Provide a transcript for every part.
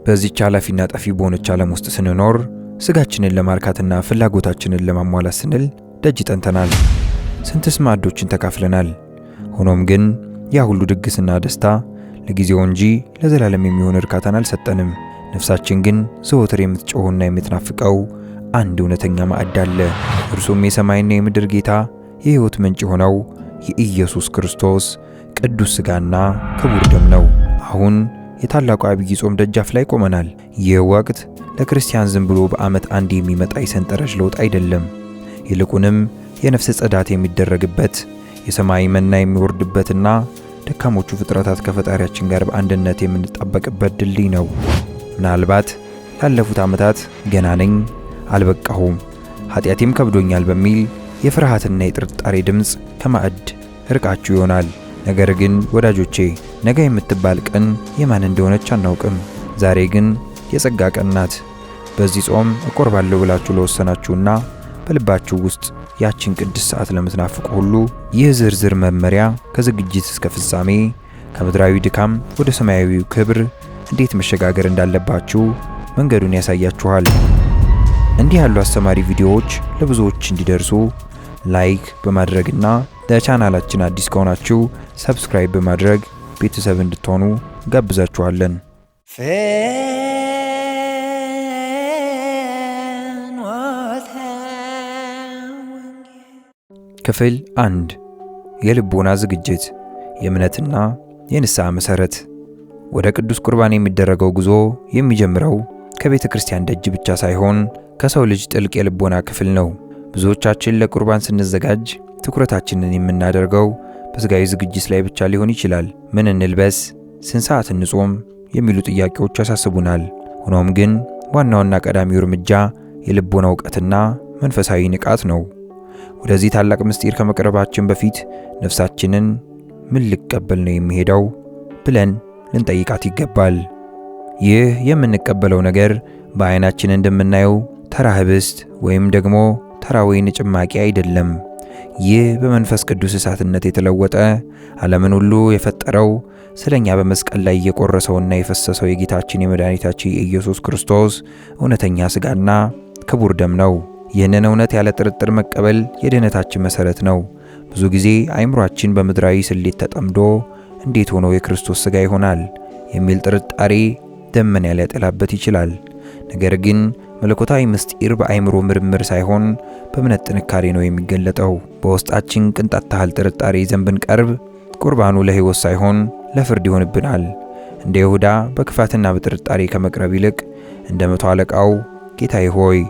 በዚህች ኃላፊና ጠፊ በሆነች ዓለም ውስጥ ስንኖር ስጋችንን ለማርካትና ፍላጎታችንን ለማሟላት ስንል ደጅ ጠንተናል። ስንትስ ማዕዶችን ተካፍለናል። ሆኖም ግን ያ ሁሉ ድግስና ደስታ ለጊዜው እንጂ ለዘላለም የሚሆን እርካታን አልሰጠንም። ነፍሳችን ግን ዘወትር የምትጮህና የምትናፍቀው አንድ እውነተኛ ማዕድ አለ። እርሱም የሰማይና የምድር ጌታ የሕይወት ምንጭ የሆነው የኢየሱስ ክርስቶስ ቅዱስ ሥጋና ክቡር ደም ነው። አሁን የታላቁ አብይ ጾም ደጃፍ ላይ ቆመናል። ይህ ወቅት ለክርስቲያን ዝም ብሎ በዓመት አንድ የሚመጣ የሰንጠረዥ ለውጥ አይደለም። ይልቁንም የነፍስ ጽዳት የሚደረግበት፣ የሰማይ መና የሚወርድበትና ደካሞቹ ፍጥረታት ከፈጣሪያችን ጋር በአንድነት የምንጣበቅበት ድልድይ ነው። ምናልባት ላለፉት ዓመታት ገና ነኝ፣ አልበቃሁም፣ ኃጢአቴም ከብዶኛል በሚል የፍርሃትና የጥርጣሬ ድምፅ ከማዕድ ርቃችሁ ይሆናል። ነገር ግን ወዳጆቼ ነገ የምትባል ቀን የማን እንደሆነች አናውቅም። ዛሬ ግን የጸጋ ቀን ናት። በዚህ ጾም እቆርባለሁ ብላችሁ ለወሰናችሁና በልባችሁ ውስጥ ያችን ቅድስት ሰዓት ለምትናፍቁ ሁሉ ይህ ዝርዝር መመሪያ ከዝግጅት እስከ ፍጻሜ ከምድራዊ ድካም ወደ ሰማያዊው ክብር እንዴት መሸጋገር እንዳለባችሁ መንገዱን ያሳያችኋል። እንዲህ ያሉ አስተማሪ ቪዲዮዎች ለብዙዎች እንዲደርሱ ላይክ በማድረግና ለቻናላችን አዲስ ከሆናችሁ ሰብስክራይብ በማድረግ ቤተሰብ እንድትሆኑ ጋብዛችኋለን። ክፍል 1 የልቦና ዝግጅት፣ የእምነትና የንስሐ መሰረት። ወደ ቅዱስ ቁርባን የሚደረገው ጉዞ የሚጀምረው ከቤተ ክርስቲያን ደጅ ብቻ ሳይሆን ከሰው ልጅ ጥልቅ የልቦና ክፍል ነው። ብዙዎቻችን ለቁርባን ስንዘጋጅ ትኩረታችንን የምናደርገው በስጋዊ ዝግጅት ላይ ብቻ ሊሆን ይችላል። ምን እንልበስ፣ ስንት ሰዓት እንጾም የሚሉ ጥያቄዎች ያሳስቡናል። ሆኖም ግን ዋናውና ቀዳሚው እርምጃ የልቦና ዕውቀትና መንፈሳዊ ንቃት ነው። ወደዚህ ታላቅ ምስጢር ከመቅረባችን በፊት ነፍሳችንን ምን ልቀበል ነው የሚሄደው ብለን ልንጠይቃት ይገባል። ይህ የምንቀበለው ነገር በዓይናችን እንደምናየው ተራ ህብስት ወይም ደግሞ ተራ ወይን ጭማቂ አይደለም። ይህ በመንፈስ ቅዱስ እሳትነት የተለወጠ ዓለምን ሁሉ የፈጠረው ስለኛ በመስቀል ላይ የቆረሰውና የፈሰሰው የጌታችን የመድኃኒታችን የኢየሱስ ክርስቶስ እውነተኛ ሥጋና ክቡር ደም ነው። ይህንን እውነት ያለ ጥርጥር መቀበል የድኅነታችን መሠረት ነው። ብዙ ጊዜ አእምሯችን በምድራዊ ስሌት ተጠምዶ እንዴት ሆኖ የክርስቶስ ሥጋ ይሆናል የሚል ጥርጣሬ ደመና ሊያጠላበት ይችላል። ነገር ግን መለኮታዊ ምስጢር በአእምሮ ምርምር ሳይሆን በእምነት ጥንካሬ ነው የሚገለጠው። በውስጣችን ቅንጣት ታህል ጥርጣሬ ይዘን ብንቀርብ ቁርባኑ ለሕይወት ሳይሆን ለፍርድ ይሆንብናል። እንደ ይሁዳ በክፋትና በጥርጣሬ ከመቅረብ ይልቅ እንደ መቶ አለቃው ጌታዬ ሆይ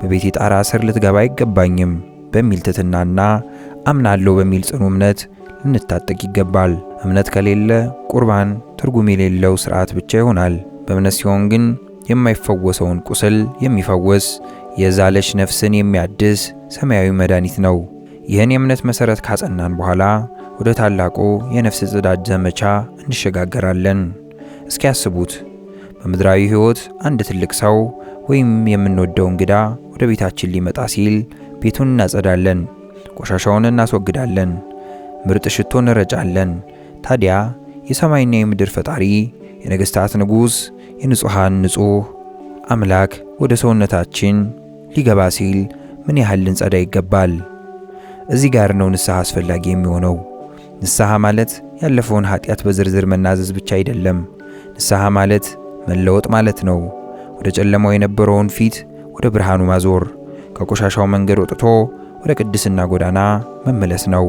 በቤቴ ጣራ ስር ልትገባ አይገባኝም በሚል ትሕትናና አምናለሁ በሚል ጽኑ እምነት ልንታጠቅ ይገባል። እምነት ከሌለ ቁርባን ትርጉም የሌለው ሥርዓት ብቻ ይሆናል። በእምነት ሲሆን ግን የማይፈወሰውን ቁስል የሚፈወስ የዛለች ነፍስን የሚያድስ ሰማያዊ መድኃኒት ነው። ይህን የእምነት መሠረት ካጸናን በኋላ ወደ ታላቁ የነፍስ ጽዳት ዘመቻ እንሸጋገራለን። እስኪ ያስቡት፣ በምድራዊ ሕይወት አንድ ትልቅ ሰው ወይም የምንወደው እንግዳ ወደ ቤታችን ሊመጣ ሲል ቤቱን እናጸዳለን፣ ቆሻሻውን እናስወግዳለን፣ ምርጥ ሽቶ እንረጫለን። ታዲያ የሰማይና የምድር ፈጣሪ የነገሥታት ንጉሥ የንጹሐን ንጹሕ አምላክ ወደ ሰውነታችን ሊገባ ሲል ምን ያህል ልንጸዳ ይገባል? እዚህ ጋር ነው ንስሐ አስፈላጊ የሚሆነው። ንስሐ ማለት ያለፈውን ኃጢአት በዝርዝር መናዘዝ ብቻ አይደለም። ንስሐ ማለት መለወጥ ማለት ነው። ወደ ጨለማው የነበረውን ፊት ወደ ብርሃኑ ማዞር፣ ከቆሻሻው መንገድ ወጥቶ ወደ ቅድስና ጎዳና መመለስ ነው።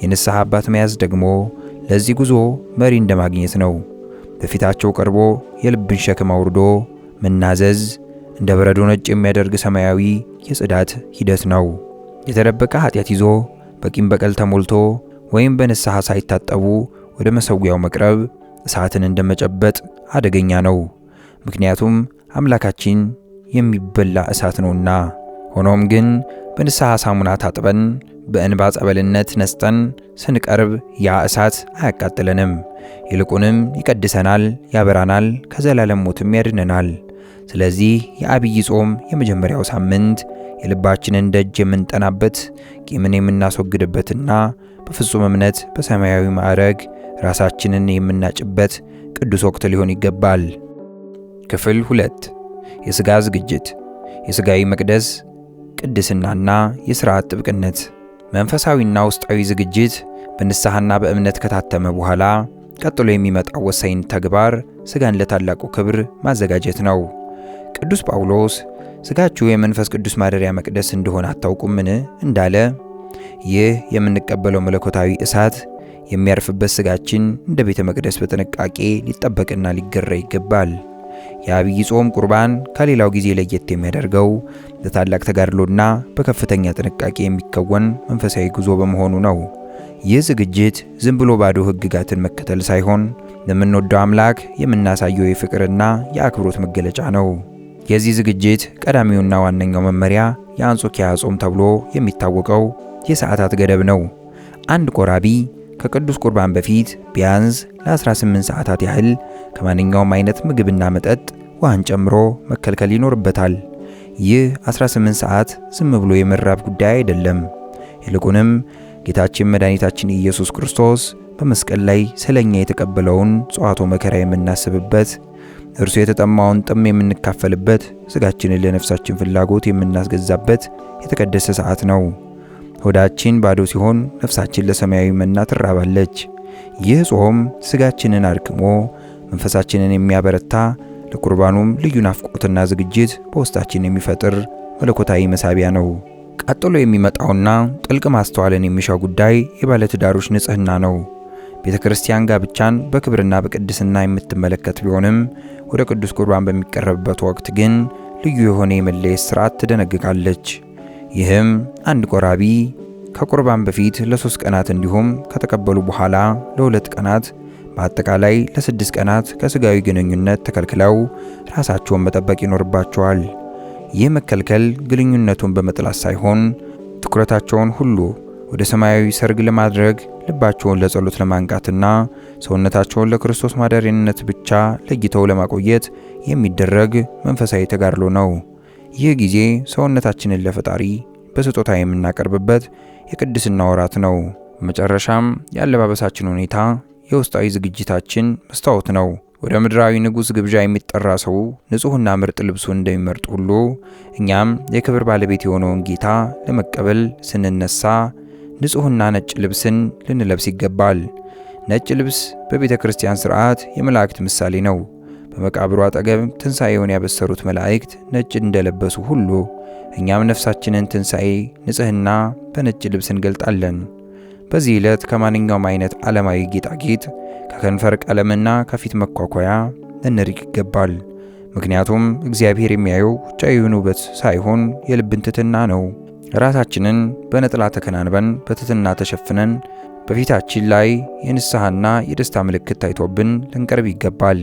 የንስሐ አባት መያዝ ደግሞ ለዚህ ጉዞ መሪ እንደማግኘት ነው። በፊታቸው ቀርቦ የልብን ሸክም አውርዶ መናዘዝ እንደ በረዶ ነጭ የሚያደርግ ሰማያዊ የጽዳት ሂደት ነው። የተደበቀ ኃጢአት ይዞ በቂም በቀል ተሞልቶ ወይም በንስሐ ሳይታጠቡ ወደ መሠዊያው መቅረብ እሳትን እንደመጨበጥ አደገኛ ነው። ምክንያቱም አምላካችን የሚበላ እሳት ነውና። ሆኖም ግን በንስሐ ሳሙና ታጥበን በእንባ ጸበልነት ነስጠን ስንቀርብ ያ እሳት አያቃጥለንም። ይልቁንም ይቀድሰናል፣ ያበራናል፣ ከዘላለም ሞትም ያድነናል። ስለዚህ የአብይ ጾም የመጀመሪያው ሳምንት የልባችንን ደጅ የምንጠናበት፣ ቂምን የምናስወግድበትና በፍጹም እምነት በሰማያዊ ማዕረግ ራሳችንን የምናጭበት ቅዱስ ወቅት ሊሆን ይገባል። ክፍል 2 የሥጋ ዝግጅት፣ የሥጋዊ መቅደስ ቅድስናና የሥርዓት ጥብቅነት። መንፈሳዊና ውስጣዊ ዝግጅት በንስሐና በእምነት ከታተመ በኋላ ቀጥሎ የሚመጣው ወሳኝ ተግባር ሥጋን ለታላቁ ክብር ማዘጋጀት ነው። ቅዱስ ጳውሎስ ሥጋችሁ የመንፈስ ቅዱስ ማደሪያ መቅደስ እንደሆነ አታውቁምን እንዳለ፣ ይህ የምንቀበለው መለኮታዊ እሳት የሚያርፍበት ሥጋችን እንደ ቤተ መቅደስ በጥንቃቄ ሊጠበቅና ሊገራ ይገባል። የአብይ ጾም ቁርባን ከሌላው ጊዜ ለየት የሚያደርገው በታላቅ ተጋድሎና በከፍተኛ ጥንቃቄ የሚከወን መንፈሳዊ ጉዞ በመሆኑ ነው። ይህ ዝግጅት ዝም ብሎ ባዶ ሕግጋትን መከተል ሳይሆን ለምንወደው አምላክ የምናሳየው የፍቅርና የአክብሮት መገለጫ ነው። የዚህ ዝግጅት ቀዳሚውና ዋነኛው መመሪያ የአንጾኪያ ጾም ተብሎ የሚታወቀው የሰዓታት ገደብ ነው። አንድ ቆራቢ ከቅዱስ ቁርባን በፊት ቢያንስ ለ18 ሰዓታት ያህል ከማንኛውም አይነት ምግብና መጠጥ ውሃን ጨምሮ መከልከል ይኖርበታል። ይህ 18 ሰዓት ዝም ብሎ የመራብ ጉዳይ አይደለም። ይልቁንም ጌታችን መድኃኒታችን ኢየሱስ ክርስቶስ በመስቀል ላይ ስለኛ የተቀበለውን ጽዋቶ መከራ የምናስብበት፣ እርሱ የተጠማውን ጥም የምንካፈልበት፣ ሥጋችንን ለነፍሳችን ፍላጎት የምናስገዛበት የተቀደሰ ሰዓት ነው። ሆዳችን ባዶ ሲሆን ነፍሳችን ለሰማያዊ መና ትራባለች። ይህ ጾም ሥጋችንን አድክሞ መንፈሳችንን የሚያበረታ፣ ለቁርባኑም ልዩ ናፍቆትና ዝግጅት በውስጣችን የሚፈጥር መለኮታዊ መሳቢያ ነው። ቀጥሎ የሚመጣውና ጥልቅ ማስተዋልን የሚሻው ጉዳይ የባለትዳሮች ንጽሕና ነው። ቤተ ክርስቲያን ጋብቻን በክብርና በቅድስና የምትመለከት ቢሆንም ወደ ቅዱስ ቁርባን በሚቀርብበት ወቅት ግን ልዩ የሆነ የመለየት ሥርዓት ትደነግጋለች። ይህም አንድ ቆራቢ ከቁርባን በፊት ለ3 ቀናት እንዲሁም ከተቀበሉ በኋላ ለ2 ቀናት በአጠቃላይ ለ6 ቀናት ከሥጋዊ ግንኙነት ተከልክለው ራሳቸውን መጠበቅ ይኖርባቸዋል። ይህ መከልከል ግንኙነቱን በመጥላት ሳይሆን ትኩረታቸውን ሁሉ ወደ ሰማያዊ ሰርግ ለማድረግ፣ ልባቸውን ለጸሎት ለማንቃትና ሰውነታቸውን ለክርስቶስ ማደሪያነት ብቻ ለይተው ለማቆየት የሚደረግ መንፈሳዊ ተጋድሎ ነው። ይህ ጊዜ ሰውነታችንን ለፈጣሪ በስጦታ የምናቀርብበት የቅድስና ወራት ነው። በመጨረሻም የአለባበሳችን ሁኔታ የውስጣዊ ዝግጅታችን መስታወት ነው። ወደ ምድራዊ ንጉሥ ግብዣ የሚጠራ ሰው ንጹሕና ምርጥ ልብሱን እንደሚመርጥ ሁሉ እኛም የክብር ባለቤት የሆነውን ጌታ ለመቀበል ስንነሳ ንጹሕና ነጭ ልብስን ልንለብስ ይገባል። ነጭ ልብስ በቤተ ክርስቲያን ሥርዓት የመላእክት ምሳሌ ነው። በመቃብሩ አጠገብ ትንሣኤውን ያበሰሩት መላእክት ነጭ እንደለበሱ ሁሉ እኛም ነፍሳችንን ትንሣኤ፣ ንጽሕና በነጭ ልብስ እንገልጣለን። በዚህ ዕለት ከማንኛውም አይነት ዓለማዊ ጌጣጌጥ፣ ከከንፈር ቀለምና ከፊት መኳኳያ ልንርቅ ይገባል። ምክንያቱም እግዚአብሔር የሚያየው ውጫዊውን ውበት ሳይሆን የልብን ትሕትና ነው። ራሳችንን በነጠላ ተከናንበን በትሕትና ተሸፍነን በፊታችን ላይ የንስሐና የደስታ ምልክት ታይቶብን ልንቀርብ ይገባል።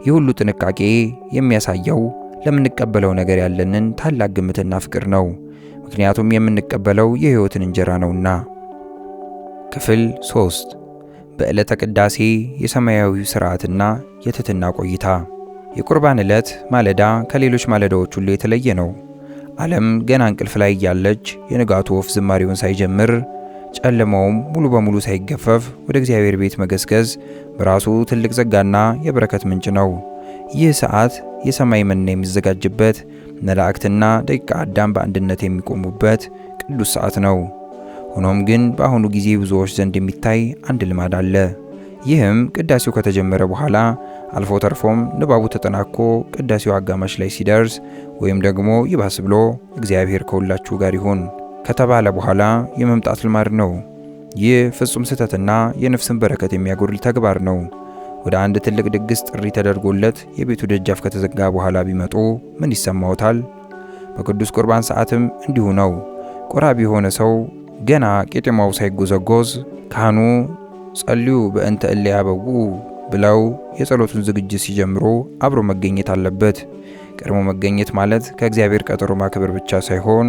ይህ ሁሉ ጥንቃቄ የሚያሳየው ለምንቀበለው ነገር ያለንን ታላቅ ግምትና ፍቅር ነው። ምክንያቱም የምንቀበለው የሕይወትን እንጀራ ነውና። ክፍል 3 በዕለተ ቅዳሴ የሰማያዊ ሥርዓትና የትሕትና ቆይታ። የቁርባን ዕለት ማለዳ ከሌሎች ማለዳዎች ሁሉ የተለየ ነው። ዓለም ገና እንቅልፍ ላይ እያለች የንጋቱ ወፍ ዝማሬውን ሳይጀምር ጨለማውም ሙሉ በሙሉ ሳይገፈፍ ወደ እግዚአብሔር ቤት መገስገስ በራሱ ትልቅ ጸጋና የበረከት ምንጭ ነው። ይህ ሰዓት የሰማይ መና የሚዘጋጅበት፣ መላእክትና ደቂቀ አዳም በአንድነት የሚቆሙበት ቅዱስ ሰዓት ነው። ሆኖም ግን በአሁኑ ጊዜ ብዙዎች ዘንድ የሚታይ አንድ ልማድ አለ። ይህም ቅዳሴው ከተጀመረ በኋላ አልፎ ተርፎም ንባቡ ተጠናቆ ቅዳሴው አጋማሽ ላይ ሲደርስ ወይም ደግሞ ይባስ ብሎ እግዚአብሔር ከሁላችሁ ጋር ይሁን ከተባለ በኋላ የመምጣት ልማድ ነው። ይህ ፍጹም ስህተትና የነፍስን በረከት የሚያጎድል ተግባር ነው። ወደ አንድ ትልቅ ድግስ ጥሪ ተደርጎለት የቤቱ ደጃፍ ከተዘጋ በኋላ ቢመጡ ምን ይሰማዎታል? በቅዱስ ቁርባን ሰዓትም እንዲሁ ነው። ቆራቢ የሆነ ሰው ገና ቄጤማው ሳይጎዘጎዝ ካህኑ ጸልዩ በእንተ እለ ያበው ብለው የጸሎቱን ዝግጅት ሲጀምሩ አብሮ መገኘት አለበት። ቀድሞ መገኘት ማለት ከእግዚአብሔር ቀጠሮ ማክበር ብቻ ሳይሆን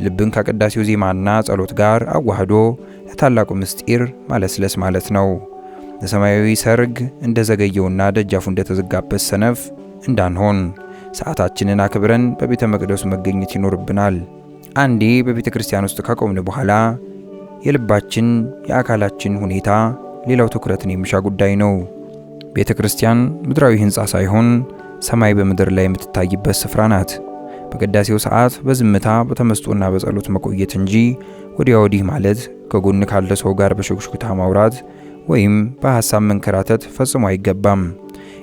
ልብን ከቅዳሴው ዜማና ጸሎት ጋር አዋህዶ ለታላቁ ምስጢር ማለስለስ ማለት ነው። ለሰማያዊ ሰርግ እንደዘገየውና ደጃፉ እንደተዘጋበት ሰነፍ እንዳንሆን ሰዓታችንን አክብረን በቤተ መቅደሱ መገኘት ይኖርብናል። አንዴ በቤተ ክርስቲያን ውስጥ ከቆምን በኋላ የልባችን የአካላችን ሁኔታ ሌላው ትኩረትን የሚሻ ጉዳይ ነው። ቤተ ክርስቲያን ምድራዊ ሕንፃ ሳይሆን ሰማይ በምድር ላይ የምትታይበት ስፍራ ናት። በቅዳሴው ሰዓት በዝምታ በተመስጦና በጸሎት መቆየት እንጂ ወዲያ ወዲህ ማለት፣ ከጎን ካለ ሰው ጋር በሹክሹክታ ማውራት ወይም በሐሳብ መንከራተት ፈጽሞ አይገባም።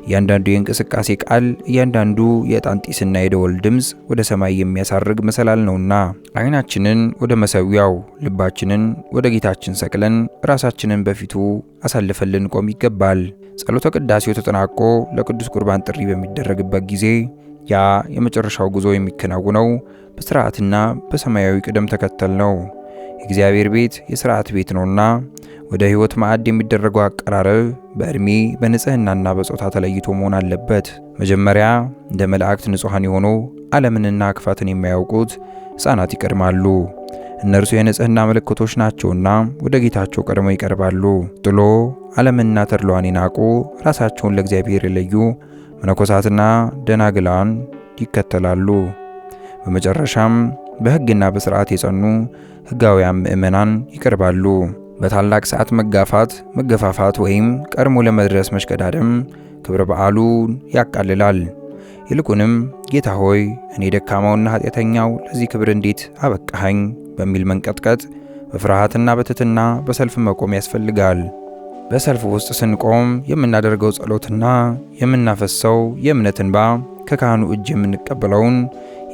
እያንዳንዱ የእንቅስቃሴ ቃል፣ እያንዳንዱ የዕጣን ጢስና የደወል ድምፅ ወደ ሰማይ የሚያሳርግ መሰላል ነውና ዓይናችንን ወደ መሠዊያው፣ ልባችንን ወደ ጌታችን ሰቅለን ራሳችንን በፊቱ አሳልፈን ልንቆም ይገባል። ጸሎተ ቅዳሴው ተጠናቆ ለቅዱስ ቁርባን ጥሪ በሚደረግበት ጊዜ ያ የመጨረሻው ጉዞ የሚከናወነው በሥርዓትና በሰማያዊ ቅደም ተከተል ነው። የእግዚአብሔር ቤት የሥርዓት ቤት ነውና ወደ ሕይወት ማዕድ የሚደረገው አቀራረብ በዕድሜ በንጽህናና በጾታ ተለይቶ መሆን አለበት። መጀመሪያ እንደ መላእክት ንጹሐን የሆኑ ዓለምንና ክፋትን የማያውቁት ሕፃናት ይቀድማሉ። እነርሱ የንጽህና ምልክቶች ናቸውና ወደ ጌታቸው ቀድመው ይቀርባሉ። ጥሎ ዓለምና ተድላዋን የናቁ ራሳቸውን ለእግዚአብሔር የለዩ መነኮሳትና ደናግላን ይከተላሉ። በመጨረሻም በሕግና በሥርዓት የጸኑ ሕጋውያን ምእመናን ይቀርባሉ። በታላቅ ሰዓት መገፋፋት ወይም ቀድሞ ለመድረስ መሽቀዳደም ክብረ በዓሉን ያቃልላል። ይልቁንም ጌታ ሆይ እኔ ደካማውና ኃጢአተኛው ለዚህ ክብር እንዴት አበቃኸኝ በሚል መንቀጥቀጥ በፍርሃትና በትሕትና በሰልፍ መቆም ያስፈልጋል። በሰልፍ ውስጥ ስንቆም የምናደርገው ጸሎትና የምናፈሰው የእምነት እንባ ከካህኑ እጅ የምንቀበለውን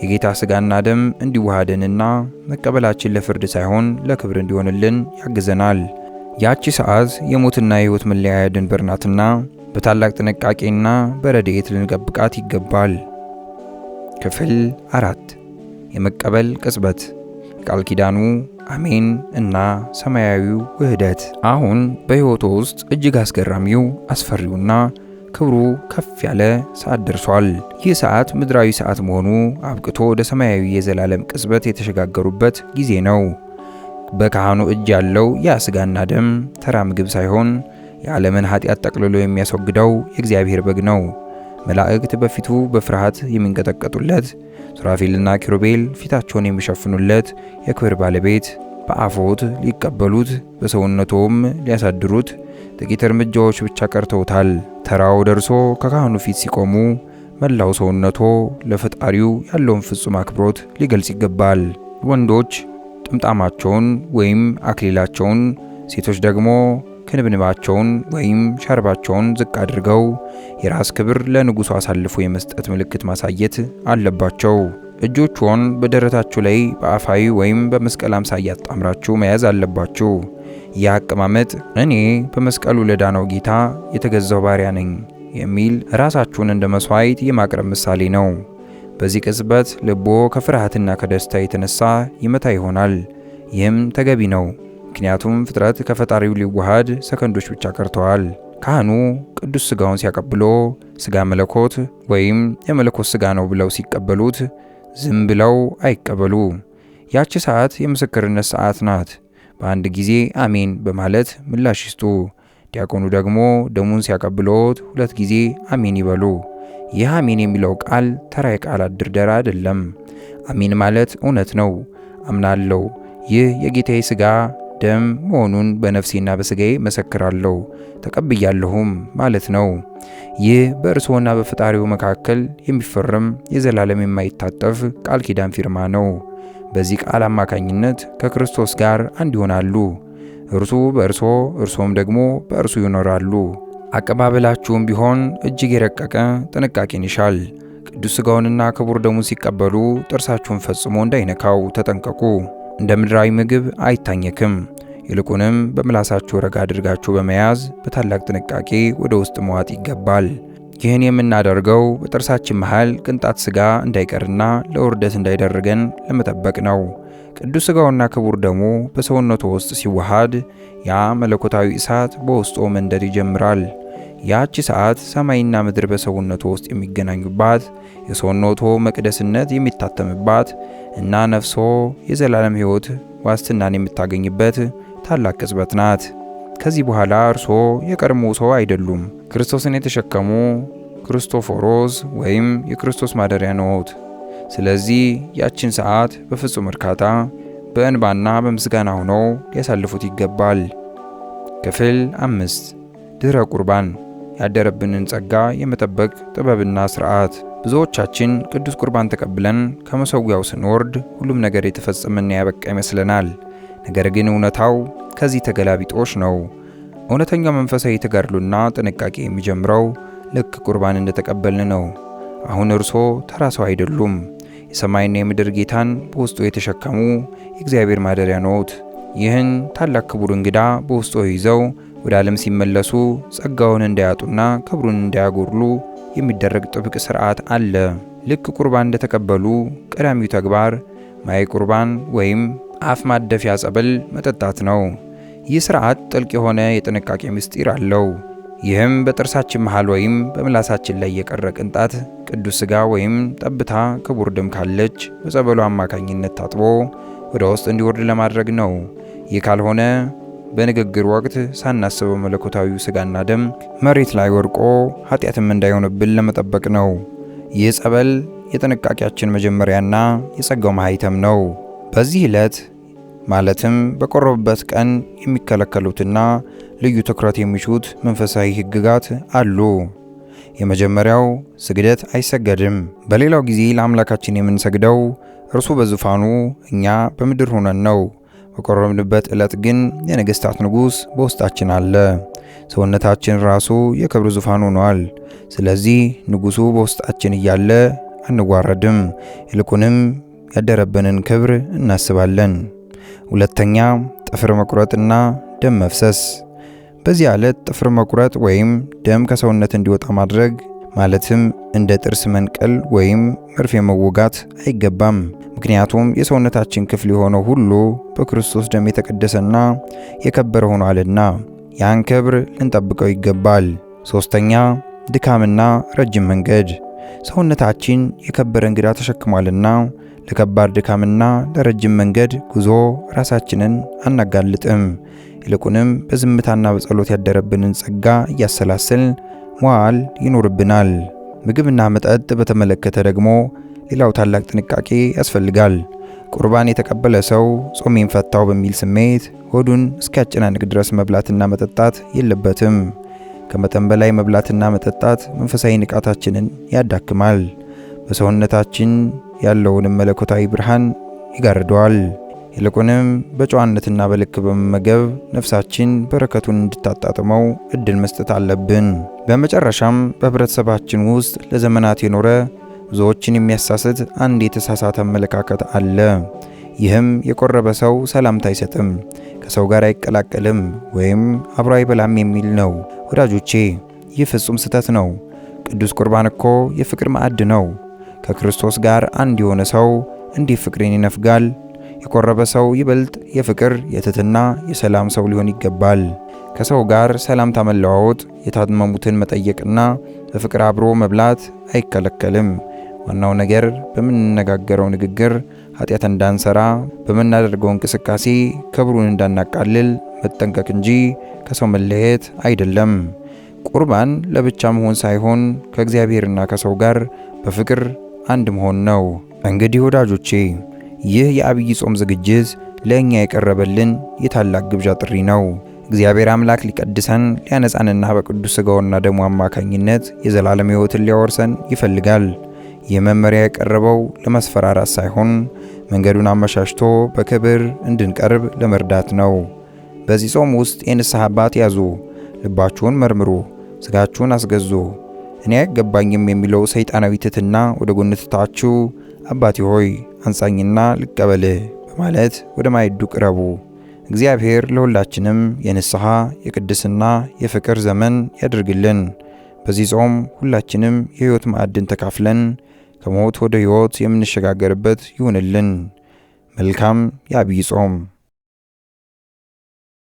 የጌታ ሥጋና ደም እንዲዋሃደንና መቀበላችን ለፍርድ ሳይሆን ለክብር እንዲሆንልን ያግዘናል። ያቺ ሰዓት የሞትና የሕይወት መለያያ ድንበር ናትና በታላቅ ጥንቃቄና በረድኤት ልንጠብቃት ይገባል። ክፍል 4 የመቀበል ቅጽበት፣ ቃል ኪዳኑ አሜን እና ሰማያዊው ውህደት። አሁን በሕይወቱ ውስጥ እጅግ አስገራሚው፣ አስፈሪውና ክብሩ ከፍ ያለ ሰዓት ደርሷል። ይህ ሰዓት ምድራዊ ሰዓት መሆኑ አብቅቶ ወደ ሰማያዊ የዘላለም ቅጽበት የተሸጋገሩበት ጊዜ ነው። በካህኑ እጅ ያለው ያ ሥጋና ደም ተራ ምግብ ሳይሆን የዓለምን ኃጢአት ጠቅልሎ የሚያስወግደው የእግዚአብሔር በግ ነው። መላእክት በፊቱ በፍርሃት የሚንቀጠቀጡለት፣ ሱራፌልና ኪሩቤል ፊታቸውን የሚሸፍኑለት የክብር ባለቤት በአፎት ሊቀበሉት በሰውነቶም ሊያሳድሩት ጥቂት እርምጃዎች ብቻ ቀርተውታል። ተራው ደርሶ ከካህኑ ፊት ሲቆሙ መላው ሰውነቶ ለፈጣሪው ያለውን ፍጹም አክብሮት ሊገልጽ ይገባል። ወንዶች ጥምጣማቸውን ወይም አክሊላቸውን፣ ሴቶች ደግሞ ክንብንባቸውን ወይም ሻርባቸውን ዝቅ አድርገው የራስ ክብር ለንጉሡ አሳልፎ የመስጠት ምልክት ማሳየት አለባቸው። እጆቹን በደረታችሁ ላይ በአፋዊ ወይም በመስቀል አምሳያ አጣምራችሁ መያዝ አለባችሁ። ይህ አቀማመጥ እኔ በመስቀሉ ለዳነው ጌታ የተገዛው ባሪያ ነኝ የሚል ራሳችሁን እንደ መስዋዕት የማቅረብ ምሳሌ ነው። በዚህ ቅጽበት ልቦ ከፍርሃትና ከደስታ የተነሳ ይመታ ይሆናል። ይህም ተገቢ ነው፣ ምክንያቱም ፍጥረት ከፈጣሪው ሊዋሃድ ሰከንዶች ብቻ ቀርተዋል። ካህኑ ቅዱስ ሥጋውን ሲያቀብሎ ሥጋ መለኮት ወይም የመለኮት ሥጋ ነው ብለው ሲቀበሉት ዝም ብለው አይቀበሉ። ያቺ ሰዓት የምስክርነት ሰዓት ናት። በአንድ ጊዜ አሜን በማለት ምላሽ ይስጡ። ዲያቆኑ ደግሞ ደሙን ሲያቀብሎት 2 ጊዜ አሜን ይበሉ። ይህ አሜን የሚለው ቃል ተራ የቃላት ድርደራ አይደለም። አሜን ማለት እውነት ነው፣ አምናለሁ፣ ይህ የጌታዬ ሥጋ ደም መሆኑን በነፍሴና በሥጋዬ መሰክራለሁ፣ ተቀብያለሁም ማለት ነው። ይህ በእርስዎና በፈጣሪው መካከል የሚፈረም የዘላለም የማይታጠፍ ቃል ኪዳን ፊርማ ነው። በዚህ ቃል አማካኝነት ከክርስቶስ ጋር አንድ ይሆናሉ። እርሱ በእርሶ እርሶም ደግሞ በእርሱ ይኖራሉ። አቀባበላችሁም ቢሆን እጅግ የረቀቀ ጥንቃቄን ይሻል። ቅዱስ ሥጋውንና ክቡር ደሙን ሲቀበሉ ጥርሳችሁን ፈጽሞ እንዳይነካው ተጠንቀቁ። እንደ ምድራዊ ምግብ አይታኘክም። ይልቁንም በምላሳችሁ ረጋ አድርጋችሁ በመያዝ በታላቅ ጥንቃቄ ወደ ውስጥ መዋጥ ይገባል። ይህን የምናደርገው በጥርሳችን መሃል ቅንጣት ሥጋ እንዳይቀርና ለውርደት እንዳይደረገን ለመጠበቅ ነው። ቅዱስ ሥጋውና ክቡር ደሙ በሰውነቱ ውስጥ ሲዋሃድ ያ መለኮታዊ እሳት በውስጡ መንደድ ይጀምራል። ያቺ ሰዓት ሰማይና ምድር በሰውነቱ ውስጥ የሚገናኙባት፣ የሰውነቱ መቅደስነት የሚታተምባት እና ነፍሶ የዘላለም ሕይወት ዋስትናን የምታገኝበት ታላቅ ቅጽበት ናት። ከዚህ በኋላ እርሶ የቀድሞ ሰው አይደሉም። ክርስቶስን የተሸከሙ ክርስቶፎሮስ ወይም የክርስቶስ ማደሪያ ነዎት። ስለዚህ ያችን ሰዓት በፍጹም እርካታ በእንባና በምስጋና ሆነው ሊያሳልፉት ይገባል። ክፍል 5 ድኅረ ቁርባን ያደረብንን ጸጋ የመጠበቅ ጥበብና ሥርዓት። ብዙዎቻችን ቅዱስ ቁርባን ተቀብለን ከመሠዊያው ስንወርድ ሁሉም ነገር የተፈጸመና ያበቃ ይመስለናል። ነገር ግን እውነታው ከዚህ ተገላቢጦሽ ነው። እውነተኛው መንፈሳዊ ተጋድሎና ጥንቃቄ የሚጀምረው ልክ ቁርባን እንደተቀበልን ነው። አሁን እርሶ ተራ ሰው አይደሉም። የሰማይና የምድር ጌታን በውስጡ የተሸከሙ የእግዚአብሔር ማደሪያ ነዎት። ይህን ታላቅ ክቡር እንግዳ በውስጡ ይዘው ወደ ዓለም ሲመለሱ ጸጋውን እንዳያጡና ክብሩን እንዳያጎርሉ የሚደረግ ጥብቅ ሥርዓት አለ። ልክ ቁርባን እንደተቀበሉ ቀዳሚው ተግባር ማየ ቁርባን ወይም አፍ ማደፊያ ጸበል መጠጣት ነው። ይህ ሥርዓት ጥልቅ የሆነ የጥንቃቄ ምስጢር አለው። ይህም በጥርሳችን መሃል ወይም በምላሳችን ላይ የቀረ ቅንጣት ቅዱስ ሥጋ ወይም ጠብታ ክቡር ደም ካለች በጸበሉ አማካኝነት ታጥቦ ወደ ውስጥ እንዲወርድ ለማድረግ ነው። ይህ ካልሆነ በንግግር ወቅት ሳናስበው መለኮታዊው ሥጋና ደም መሬት ላይ ወድቆ ኃጢአትም እንዳይሆንብን ለመጠበቅ ነው። ይህ ጸበል የጥንቃቄያችን መጀመሪያና የጸጋው ማኅተም ነው። በዚህ ዕለት ማለትም በቆረበበት ቀን የሚከለከሉትና ልዩ ትኩረት የሚሹት መንፈሳዊ ሕግጋት አሉ። የመጀመሪያው ስግደት አይሰገድም። በሌላው ጊዜ ለአምላካችን የምንሰግደው እርሱ በዙፋኑ እኛ በምድር ሆነን ነው። በቆረብንበት ዕለት ግን የነገሥታት ንጉሥ በውስጣችን አለ። ሰውነታችን ራሱ የክብር ዙፋን ሆኗል። ስለዚህ ንጉሡ በውስጣችን እያለ አንዋረድም፣ ይልቁንም ያደረብንን ክብር እናስባለን። ሁለተኛ ጥፍር መቁረጥና ደም መፍሰስ። በዚህ ዕለት ጥፍር መቁረጥ ወይም ደም ከሰውነት እንዲወጣ ማድረግ ማለትም እንደ ጥርስ መንቀል ወይም መርፌ መወጋት አይገባም። ምክንያቱም የሰውነታችን ክፍል የሆነው ሁሉ በክርስቶስ ደም የተቀደሰና የከበረ ሆኗልና ያን ክብር ልንጠብቀው ይገባል። ሶስተኛ ድካምና ረጅም መንገድ። ሰውነታችን የከበረ እንግዳ ተሸክሟልና ለከባድ ድካምና ለረጅም መንገድ ጉዞ ራሳችንን አናጋልጥም። ይልቁንም በዝምታና በጸሎት ያደረብንን ጸጋ እያሰላሰል መዋል ይኖርብናል። ምግብና መጠጥ በተመለከተ ደግሞ ሌላው ታላቅ ጥንቃቄ ያስፈልጋል። ቁርባን የተቀበለ ሰው ጾሜን ፈታው በሚል ስሜት ሆዱን እስኪያጨናንቅ ድረስ መብላትና መጠጣት የለበትም። ከመጠን በላይ መብላትና መጠጣት መንፈሳዊ ንቃታችንን ያዳክማል፣ በሰውነታችን ያለውንም መለኮታዊ ብርሃን ይጋርደዋል። ይልቁንም በጨዋነትና በልክ በመመገብ ነፍሳችን በረከቱን እንድታጣጥመው እድል መስጠት አለብን። በመጨረሻም በህብረተሰባችን ውስጥ ለዘመናት የኖረ ብዙዎችን የሚያሳስት አንድ የተሳሳተ አመለካከት አለ። ይህም የቆረበ ሰው ሰላምታ አይሰጥም፣ ከሰው ጋር አይቀላቀልም ወይም አብሮ አይበላም የሚል ነው። ወዳጆቼ ይህ ፍጹም ስህተት ነው። ቅዱስ ቁርባን እኮ የፍቅር ማዕድ ነው። ከክርስቶስ ጋር አንድ የሆነ ሰው እንዲህ ፍቅርን ይነፍጋል። የቆረበ ሰው ይበልጥ የፍቅር፣ የትህትና፣ የሰላም ሰው ሊሆን ይገባል። ከሰው ጋር ሰላምታ መለዋወጥ፣ የታመሙትን መጠየቅና በፍቅር አብሮ መብላት አይከለከልም። ዋናው ነገር በምንነጋገረው ንግግር ኃጢአት እንዳንሰራ፣ በምናደርገው እንቅስቃሴ ክብሩን እንዳናቃልል መጠንቀቅ እንጂ ከሰው መለየት አይደለም። ቁርባን ለብቻ መሆን ሳይሆን ከእግዚአብሔርና ከሰው ጋር በፍቅር አንድ መሆን ነው። እንግዲህ ወዳጆቼ ይህ የአብይ ጾም ዝግጅት ለእኛ የቀረበልን የታላቅ ግብዣ ጥሪ ነው። እግዚአብሔር አምላክ ሊቀድሰን ሊያነጻንና በቅዱስ ሥጋውና ደሙ አማካኝነት የዘላለም ሕይወትን ሊያወርሰን ይፈልጋል። ይህ መመሪያ የቀረበው ለማስፈራራት ሳይሆን መንገዱን አመሻሽቶ በክብር እንድንቀርብ ለመርዳት ነው። በዚህ ጾም ውስጥ የንስሐ አባት ያዙ፣ ልባችሁን መርምሩ፣ ሥጋችሁን አስገዙ። እኔ አይገባኝም የሚለው ሰይጣናዊ ትሕትና ወደ ጎን ትታችሁ አባቴ ሆይ አንጻኝና ልቀበልህ በማለት ወደ ማዕዱ ቅረቡ። እግዚአብሔር ለሁላችንም የንስሐ የቅድስና የፍቅር ዘመን ያድርግልን። በዚህ ጾም ሁላችንም የሕይወት ማዕድን ተካፍለን ከሞት ወደ ሕይወት የምንሸጋገርበት ይሁንልን። መልካም የአብይ ጾም